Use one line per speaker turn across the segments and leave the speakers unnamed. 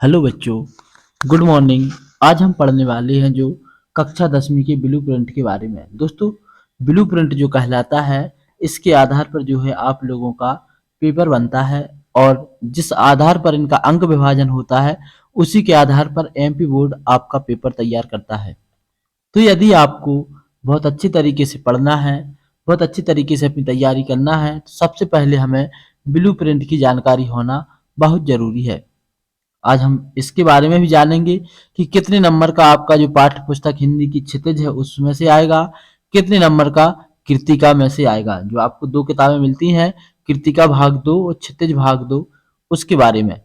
Hello बच्चों, good morning. आज हम पढ़ने वाले हैं जो कक्षा 10वीं के ब्लूप्रिंट के बारे में। दोस्तों, ब्लूप्रिंट जो कहलाता है, इसके आधार पर जो है आप लोगों का पेपर बनता है और जिस आधार पर इनका अंक विभाजन होता है उसी के आधार पर एमपी बोर्ड आपका पेपर तैयार करता है। तो यदि आपको बहुत अच्छी तरीके से पढ़ना है, बहुत अच्छी तरीके से अपनी तैयारी करना है, तो सबसे पहले हमें ब्लूप्रिंट की जानकारी होना बहुत ज़रूरी है। आज हम इसके बारे में भी जानेंगे कि कितने नंबर का आपका जो पाठ्य पुस्तक हिंदी की क्षितिज है उसमें से आएगा, कितने नंबर का कृतिका में से आएगा। जो आपको दो किताबें मिलती हैं, कृतिका भाग 2 और क्षितिज भाग 2, उसके बारे में।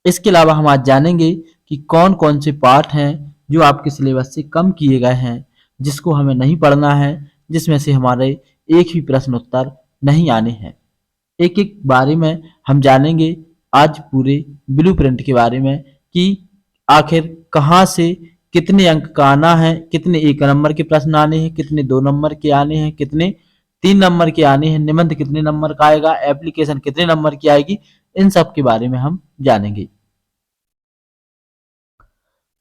इसके अलावा हम आज जानेंगे कि कौन कौन से पाठ हैं जो आपके सिलेबस से कम किए गए हैं, जिसको हमें नहीं पढ़ना है, जिसमें से हमारे एक भी प्रश्न उत्तर नहीं आने हैं। एक एक बारे में हम जानेंगे आज पूरे ब्लूप्रिंट के बारे में कि आखिर कहाँ से कितने अंक का आना है, कितने एक नंबर के प्रश्न आने हैं, कितने 2 नंबर के आने हैं, कितने 3 नंबर के आने हैं, निबंध कितने नंबर का आएगा, एप्लीकेशन कितने नंबर की आएगी, इन सब के बारे में हम जानेंगे।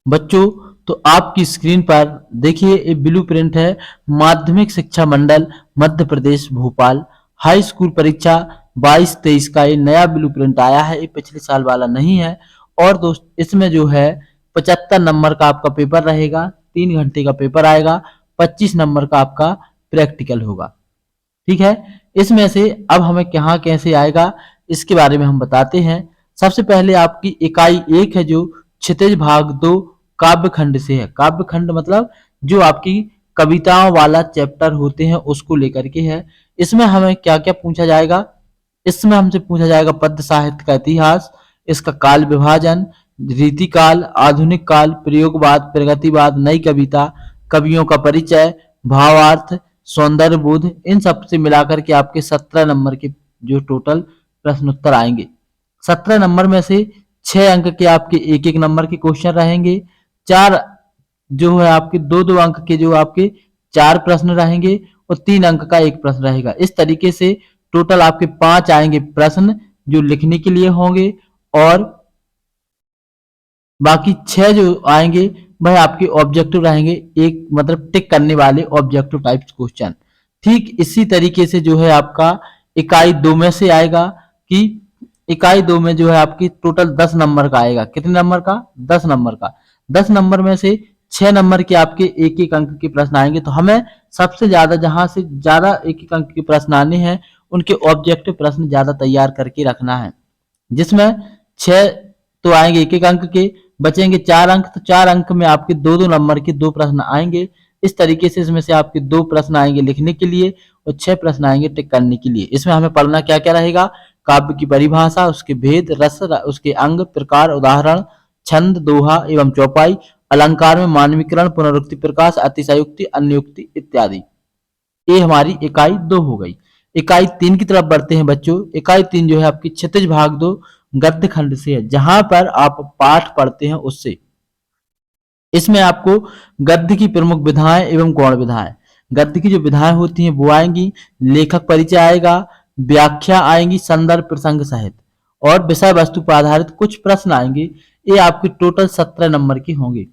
बच्चों, तो आपकी स्क्रीन पर देखिए ये ब्लूप्रिंट है। माध्यमिक शिक्षा मंडल मध्य प्रदेश भोपाल हाई स्कूल परीक्षा 22-23 का ये नया ब्लूप्रिंट आया है। ये पिछले साल वाला नहीं है। और दोस्त, इसमें जो है 75 नंबर का आपका पेपर रहेगा, 3 घंटे का पेपर आएगा, 25 नंबर का आपका प्रैक्टिकल होगा। ठीक है। इसमें से अब हमें कहाँ कैसे आएगा इसके बारे में हम बताते हैं। सबसे पहले आपकी इकाई 1 है जो क्षितिज भाग 2 काव्य खंड से है। काव्य खंड मतलब जो आपकी कविताओं वाला चैप्टर होते हैं उसको लेकर के है। इसमें हमें क्या क्या पूछा जाएगा, इसमें हमसे पूछा जाएगा पद्य साहित्य का इतिहास, इसका काल विभाजन, रीतिकाल, आधुनिक काल, प्रयोगवाद, प्रगतिवाद, नई कविता, कवियों का परिचय, भावार्थ, सौंदर्य बोध, इन सब से मिलाकर के आपके 17 नंबर के जो टोटल प्रश्न उत्तर आएंगे। 17 नंबर में से 6 अंक के आपके एक एक नंबर के क्वेश्चन रहेंगे, 4 जो है आपके 2-2 अंक के जो आपके 4 प्रश्न रहेंगे और 3 अंक का एक प्रश्न रहेगा। इस तरीके से टोटल आपके 5 आएंगे प्रश्न जो लिखने के लिए होंगे और बाकी 6 जो आएंगे वह आपके ऑब्जेक्टिव रहेंगे, एक मतलब टिक करने वाले ऑब्जेक्टिव टाइप क्वेश्चन। ठीक इसी तरीके से जो है आपका इकाई 2 में से आएगा कि इकाई 2 में जो है आपकी टोटल 10 नंबर का आएगा। कितने नंबर का? 10 नंबर का। 10 नंबर में से 6 नंबर के आपके एक एक अंक के प्रश्न आएंगे। तो हमें सबसे ज्यादा जहां से ज्यादा एक एक अंक के प्रश्न आने हैं उनके ऑब्जेक्टिव प्रश्न ज्यादा तैयार करके रखना है, जिसमें 6 तो आएंगे एक एक अंक के, बचेंगे 4 अंक। तो 4 अंक में आपके 2-2 नंबर के 2 प्रश्न आएंगे। इस तरीके से इसमें से आपके 2 प्रश्न आएंगे लिखने के लिए और 6 प्रश्न आएंगे टिक करने के लिए। इसमें हमें पढ़ना क्या क्या रहेगा? काव्य की परिभाषा, उसके भेद, रस, उसके अंग, प्रकार, उदाहरण, छंद, दोहा एवं चौपाई, अलंकार में मानवीकरण, पुनरुक्ति, प्रकाश, अतिशयोक्ति, अन्योक्ति इत्यादि। ये हमारी इकाई 2 हो गई। इकाई 3 की तरफ बढ़ते हैं बच्चों। इकाई 3 जो है आपकी क्षितिज भाग 2 गद्य खंड से है, जहां पर आप पाठ पढ़ते हैं उससे। इसमें आपको गद्य की प्रमुख विधाएं एवं गौण विधाएं, गद्य की जो विधाएं होती हैं वो आएंगी, लेखक परिचय आएगा, व्याख्या आएंगी संदर्भ प्रसंग सहित, और विषय वस्तु पर आधारित कुछ प्रश्न आएंगे। ये आपके टोटल 17 नंबर के होंगे।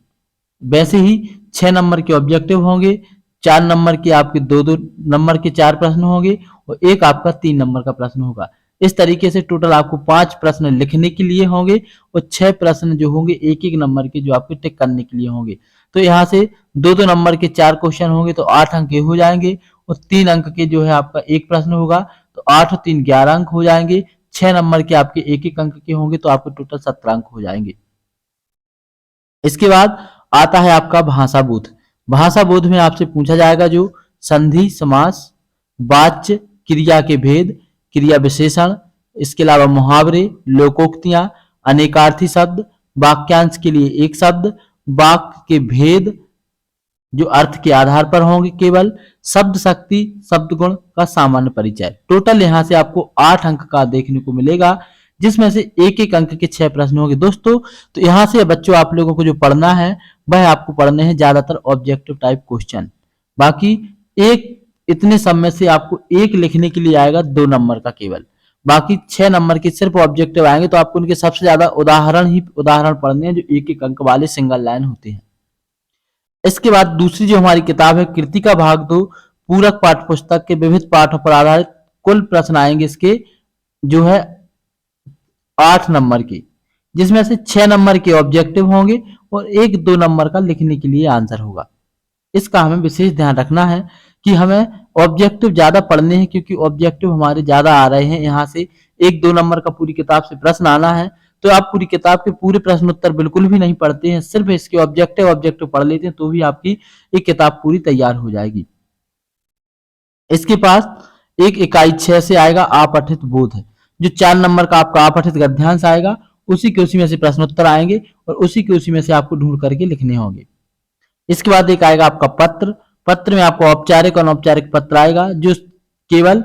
वैसे ही 6 नंबर के ऑब्जेक्टिव होंगे, 4 नंबर के आपके 2-2 नंबर के 4 प्रश्न होंगे और एक आपका 3 नंबर का प्रश्न होगा। इस तरीके से टोटल आपको 5 प्रश्न लिखने के लिए होंगे और 6 प्रश्न जो होंगे एक एक नंबर के जो आपके टिक करने के लिए होंगे। तो यहाँ से 2-2 नंबर के 4 क्वेश्चन होंगे तो 8 अंक के हो जाएंगे और 3 अंक के जो है आपका एक प्रश्न होगा तो 8 और 3 11 अंक हो जाएंगे। 6 नंबर के आपके एक एक अंक के होंगे तो आपके टोटल 17 अंक हो जाएंगे। इसके बाद आता है आपका भाषा बोध। भाषा बोध में आपसे पूछा जाएगा जो संधि, समास, वाच्य, क्रिया के भेद, क्रिया विशेषण, इसके अलावा मुहावरे, लोकोक्तियां, अनेकार्थी शब्द, वाक्यांश के लिए एक शब्द, वाक्य के भेद जो अर्थ के आधार पर होंगे केवल, शब्द शक्ति, शब्द गुण का सामान्य परिचय। टोटल यहाँ से आपको 8 अंक का देखने को मिलेगा, जिसमें से एक एक अंक के 6 प्रश्न होंगे दोस्तों। तो यहाँ से बच्चों आप लोगों को जो पढ़ना है वह आपको पढ़ने हैं ज्यादातर ऑब्जेक्टिव टाइप क्वेश्चन। बाकी एक इतने सब में से आपको एक लिखने के लिए आएगा 2 नंबर का केवल, बाकी 6 नंबर के सिर्फ ऑब्जेक्टिव आएंगे, तो आपको उनके सबसे ज्यादा उदाहरण पढ़ने हैं जो एक एक अंक वाले सिंगल लाइन होते हैं। इसके बाद दूसरी जो हमारी किताब है कृतिका भाग 2 पूरक पाठ्य पुस्तक के विविध पाठों पर आधारित कुल प्रश्न आएंगे इसके जो है 8 नंबर के, जिसमें से 6 नंबर के ऑब्जेक्टिव होंगे और 1-2 नंबर का लिखने के लिए आंसर होगा। इसका हमें विशेष ध्यान रखना है कि हमें ऑब्जेक्टिव ज्यादा पढ़ने हैं, क्योंकि ऑब्जेक्टिव हमारे ज्यादा आ रहे हैं। यहाँ से 1-2 नंबर का पूरी किताब से प्रश्न आना है, तो आप पूरी किताब के पूरे प्रश्न उत्तर बिल्कुल भी नहीं पढ़ते हैं, सिर्फ इसके ऑब्जेक्टिव पढ़ लेते हैं, तो भी आपकी एक किताब पूरी तैयार हो जाएगी। इसके पास एक इकाई 6 से आएगा अपठित बोध है, जो 4 नंबर का आपका अपठित गद्यांश आएगा, उसी में से प्रश्न उत्तर आएंगे और उसी में से आपको ढूंढ करके लिखने होंगे। इसके बाद एक आएगा आपका पत्र में आपको औपचारिक और अनौपचारिक पत्र आएगा, जो केवल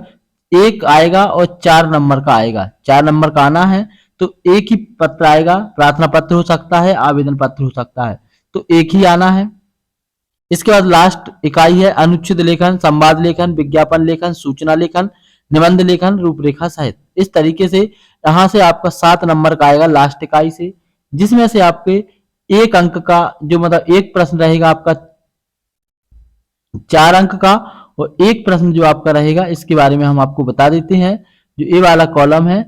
एक आएगा और 4 नंबर का आएगा। 4 नंबर का आना है तो एक ही पत्र आएगा, प्रार्थना पत्र हो सकता है, आवेदन पत्र हो सकता है, तो एक ही आना है। इसके बाद लास्ट इकाई है अनुच्छेद लेखन, संवाद लेखन, विज्ञापन लेखन, सूचना लेखन, निबंध लेखन, रूपरेखा सहित। इस तरीके से यहां से आपका 7 नंबर का आएगा लास्ट इकाई से, जिसमें से आपके एक अंक का जो मतलब एक प्रश्न रहेगा आपका 4 अंक का, और एक प्रश्न जो आपका रहेगा इसके बारे में हम आपको बता देते हैं। जो ए वाला कॉलम है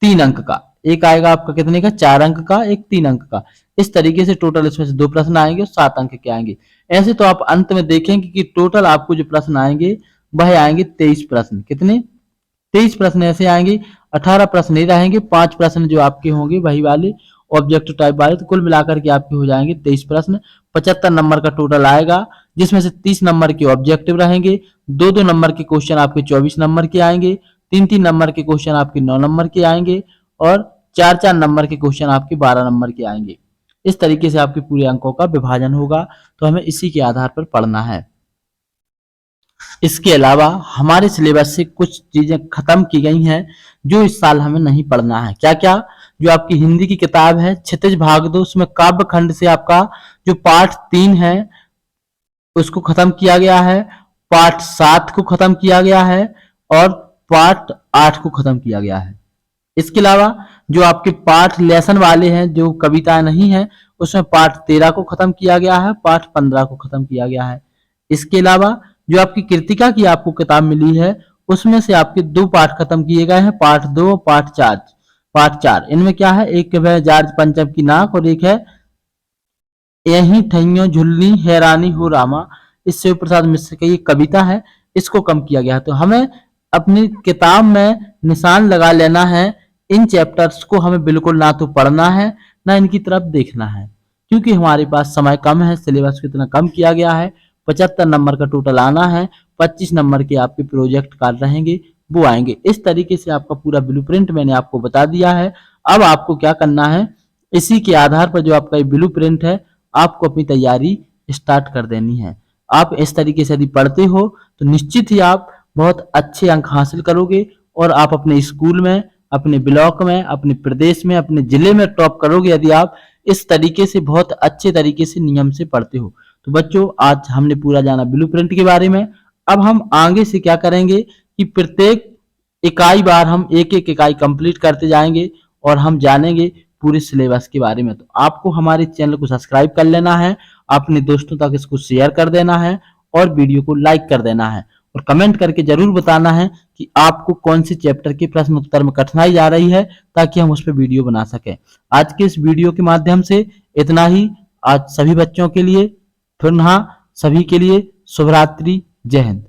3 अंक का, एक आएगा आपका कितने का 4 अंक का, एक 3 अंक का। इस तरीके से टोटल इसमें से 2 प्रश्न आएंगे और 7 अंक के आएंगे। ऐसे तो आप अंत में देखेंगे कि टोटल आपको जो प्रश्न आएंगे वह आएंगे 23 प्रश्न। कितने 23 प्रश्न ऐसे आएंगे, 18 प्रश्न नहीं रहेंगे, 5 प्रश्न जो आपके होंगे वही वाले ऑब्जेक्टिव टाइप वाले, तो कुल मिलाकर के आपके हो जाएंगे 23 प्रश्न। 75 नंबर का टोटल आएगा, जिसमें से 30 नंबर के ऑब्जेक्टिव रहेंगे, 2-2 नंबर के क्वेश्चन आपके 24 नंबर के आएंगे, 3-3 नंबर के क्वेश्चन आपके 9 नंबर के आएंगे और 4-4 नंबर के क्वेश्चन आपके 12 नंबर के आएंगे। इस तरीके से आपके पूरे अंकों का विभाजन होगा, तो हमें इसी के आधार पर पढ़ना है। इसके अलावा हमारे सिलेबस से कुछ चीजें खत्म की गई हैं जो इस साल हमें नहीं पढ़ना है। क्या क्या? जो आपकी हिंदी की किताब है क्षितिज भाग 2, उसमें काव्य खंड से आपका जो पाठ 3 है उसको खत्म किया गया है, पाठ 7 को खत्म किया गया है और पाठ 8 को खत्म किया गया है। इसके अलावा जो आपके पाठ लेसन वाले हैं, जो कविताएं नहीं है, उसमें पाठ 13 को खत्म किया गया है, पाठ 15 को खत्म किया गया है। इसके अलावा जो आपकी कृतिका की आपको किताब मिली है उसमें से आपके 2 पाठ खत्म किए गए हैं, पाठ 2 और पाठ 4। इनमें क्या है, एक है जार्ज पंचम की नाक और एक है यही ठइयों झुल्ली हैरानी हो रामा, इस शिव प्रसाद मिश्र की कविता है, इसको कम किया गया है। तो हमें अपनी किताब में निशान लगा लेना है, इन चैप्टर्स को हमें बिल्कुल ना तो पढ़ना है ना इनकी तरफ देखना है, क्योंकि हमारे पास समय कम है, सिलेबस को इतना कम किया गया है। 75 नंबर का टोटल आना है, 25 नंबर के आपके प्रोजेक्ट कार्य रहेंगे वो आएंगे। इस तरीके से आपका पूरा ब्लूप्रिंट मैंने आपको बता दिया है। अब आपको क्या करना है, इसी के आधार पर जो आपका ये ब्लूप्रिंट है आपको अपनी तैयारी स्टार्ट कर देनी है। आप इस तरीके से यदि पढ़ते हो तो निश्चित ही आप बहुत अच्छे अंक हासिल करोगे और आप अपने स्कूल में, अपने ब्लॉक में, अपने प्रदेश में, अपने जिले में टॉप करोगे यदि आप इस तरीके से बहुत अच्छे तरीके से नियम से पढ़ते हो। तो बच्चों आज हमने पूरा जाना ब्लूप्रिंट के बारे में। अब हम आगे से क्या करेंगे कि प्रत्येक इकाई बार हम एक एक इकाई कंप्लीट करते जाएंगे और हम जानेंगे पूरे सिलेबस के बारे में। तो आपको हमारे चैनल को सब्सक्राइब कर लेना है, अपने दोस्तों तक इसको शेयर कर देना है और वीडियो को लाइक कर देना है और कमेंट करके जरूर बताना है कि आपको कौन से चैप्टर के प्रश्न उत्तर में कठिनाई आ रही है, ताकि हम उस पर वीडियो बना सकें। आज के इस वीडियो के माध्यम से इतना ही। आज सभी बच्चों के लिए पुनः सभी के लिए शुभ रात्रि, जय हिंद।